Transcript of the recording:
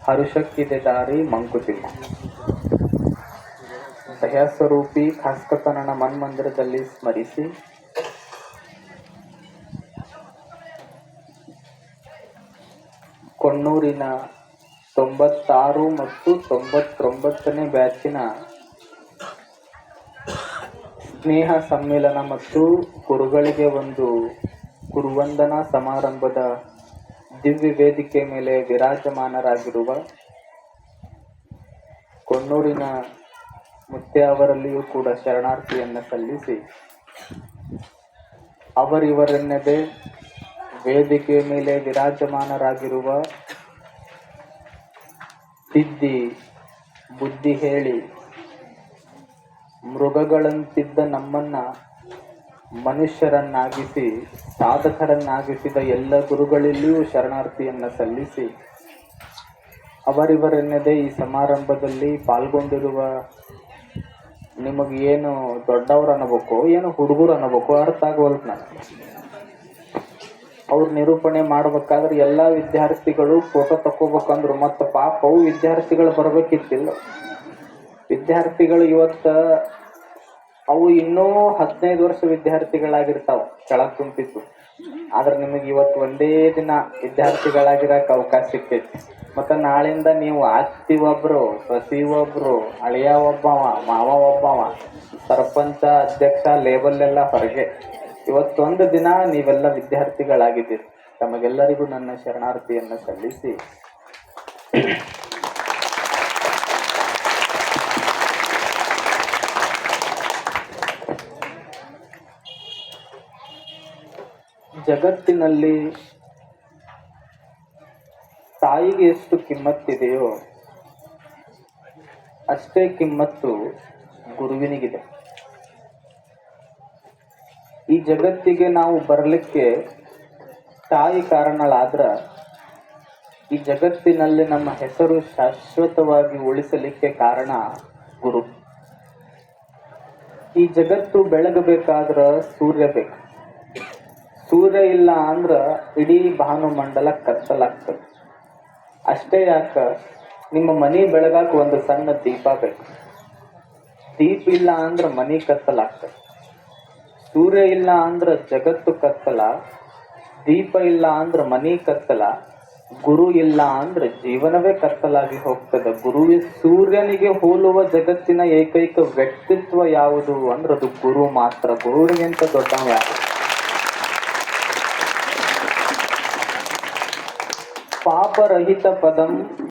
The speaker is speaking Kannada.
ಹರುಷಕ್ಕಿದೆ ದಾರಿ ಮಂಕುತಿಮ್ಮ. ದಯಾಸ್ವರೂಪಿ ಖಾಸ್ಕತನನ ಮನ್ಮಂದಿರದಲ್ಲಿ ಸ್ಮರಿಸಿ ಕೊಣ್ಣೂರಿನ 96 ಮತ್ತು 99ನೇ ಬ್ಯಾಚಿನ ಸ್ನೇಹ ಸಮ್ಮಿಲನ ಮತ್ತು ಗುರುಗಳಿಗೆ ಒಂದು ಗುರುವಂದನಾ ಸಮಾರಂಭದ ದಿವ್ಯ ವೇದಿಕೆ ಮೇಲೆ ವಿರಾಜಮಾನರಾಗಿರುವ ಕೊಣ್ಣೂರಿನ ಮುತ್ಯ ಅವರಲ್ಲಿಯೂ ಕೂಡ ಶರಣಾರ್ಥಿಯನ್ನು ಸಲ್ಲಿಸಿ, ಅವರಿವರೆನ್ನದೇ ವೇದಿಕೆ ಮೇಲೆ ವಿರಾಜಮಾನರಾಗಿರುವ ತಿದ್ದಿ ಬುದ್ಧಿ ಹೇಳಿ ಮೃಗಗಳಂತಿದ್ದ ನಮ್ಮನ್ನ ಮನುಷ್ಯರನ್ನಾಗಿಸಿ ಸಾಧಕರನ್ನಾಗಿಸಿದ ಎಲ್ಲ ಗುರುಗಳಲ್ಲಿಯೂ ಶರಣಾರ್ಥಿಯನ್ನು ಸಲ್ಲಿಸಿ, ಅವರಿವರೆನ್ನದೇ ಈ ಸಮಾರಂಭದಲ್ಲಿ ಪಾಲ್ಗೊಂಡಿರುವ ನಿಮಗೆ ಏನು ದೊಡ್ಡವ್ರು ಅನ್ನಬೇಕು ಏನು ಹುಡುಗರು ಅನ್ನಬೇಕು ಅರ್ಥ ಆಗೋಲ್ತು. ನನಗೆ ಅವ್ರ ನಿರೂಪಣೆ ಮಾಡ್ಬೇಕಾದ್ರೆ ಎಲ್ಲ ವಿದ್ಯಾರ್ಥಿಗಳು ಫೋಟೋ ತಕ್ಕೋಬೇಕಂದ್ರು ಮತ್ತೆ ಪಾಪ ಅವು ವಿದ್ಯಾರ್ಥಿಗಳು ಬರ್ಬೇಕಿತ್ತಿಲ್ಲ. ವಿದ್ಯಾರ್ಥಿಗಳು ಇವತ್ತ ಅವು ಇನ್ನೂ 15 ವರ್ಷ ವಿದ್ಯಾರ್ಥಿಗಳಾಗಿರ್ತಾವ ಕೆಳಗ್ ತುಂಬಿತ್ತು. ಆದ್ರೆ ನಿಮಗೆ ಇವತ್ತು ಒಂದೇ ದಿನ ವಿದ್ಯಾರ್ಥಿಗಳಾಗಿರಕ್ಕೆ ಅವಕಾಶ ಸಿಕ್ಕೈತಿ. ಮತ್ತೆ ನಾಳಿಂದ ನೀವು ಆಸ್ತಿ ಒಬ್ರು, ಸಸಿ ಒಬ್ರು, ಅಳಿಯ ಒಬ್ಬವ, ಮಾವ ಒಬ್ಬವ, ಸರ್ಪಂಚ, ಅಧ್ಯಕ್ಷ ಲೇಬಲ್ ಎಲ್ಲ ಹೊರಗೆ. ಇವತ್ತೊಂದು ದಿನ ನೀವೆಲ್ಲ ವಿದ್ಯಾರ್ಥಿಗಳಾಗಿದ್ದೀರಿ. ತಮಗೆಲ್ಲರಿಗೂ ನನ್ನ ಶರಣಾರ್ಥಿಯನ್ನು ಸಲ್ಲಿಸಿ, ಜಗತ್ತಿನಲ್ಲಿ ತಾಯಿಗೆ ಎಷ್ಟು ಕಿಮ್ಮತ್ತಿದೆಯೋ ಅಷ್ಟೇ ಕಿಮ್ಮತ್ತು ಗುರುವಿನಿಗಿದೆ. ಈ ಜಗತ್ತಿಗೆ ನಾವು ಬರಲಿಕ್ಕೆ ತಾಯಿ ಕಾರಣಳಾದ್ರ ಈ ಜಗತ್ತಿನಲ್ಲಿ ನಮ್ಮ ಹೆಸರು ಶಾಶ್ವತವಾಗಿ ಉಳಿಸಲಿಕ್ಕೆ ಕಾರಣ ಗುರು. ಈ ಜಗತ್ತು ಬೆಳಗಬೇಕಾದ್ರ ಸೂರ್ಯ ಬೇಕು. ಸೂರ್ಯ ಇಲ್ಲ ಅಂದ್ರ ಇಡೀ ಭಾನುಮಂಡಲ ಕತ್ತಲಾಗ್ತದೆ. ಅಷ್ಟೇ ಯಾಕ, ನಿಮ್ಮ ಮನೆ ಬೆಳಗಾಕ ಒಂದು ಸಣ್ಣ ದೀಪ ಬೇಕು. ದೀಪ ಇಲ್ಲ ಅಂದ್ರ ಮನೆ ಕತ್ತಲಾಗ್ತದೆ. ಸೂರ್ಯ ಇಲ್ಲ ಅಂದ್ರ ಜಗತ್ತು ಕತ್ತಲ. ದೀಪ ಇಲ್ಲ ಅಂದ್ರ ಮನೆ ಕತ್ತಲ. ಗುರು ಇಲ್ಲ ಅಂದ್ರೆ ಜೀವನವೇ ಕತ್ತಲಾಗಿ ಹೋಗ್ತದೆ. ಗುರುವೇ ಸೂರ್ಯನಿಗೆ ಹೋಲುವ ಜಗತ್ತಿನ ಏಕೈಕ ವ್ಯಕ್ತಿತ್ವ ಯಾವುದು ಅಂದ್ರೆ ಅದು ಗುರು ಮಾತ್ರ. ಗುರುವಿಗಿಂತ ದೊಡ್ಡವ ಯಾರು? ಪಾಪರಹಿತ ಪದಂ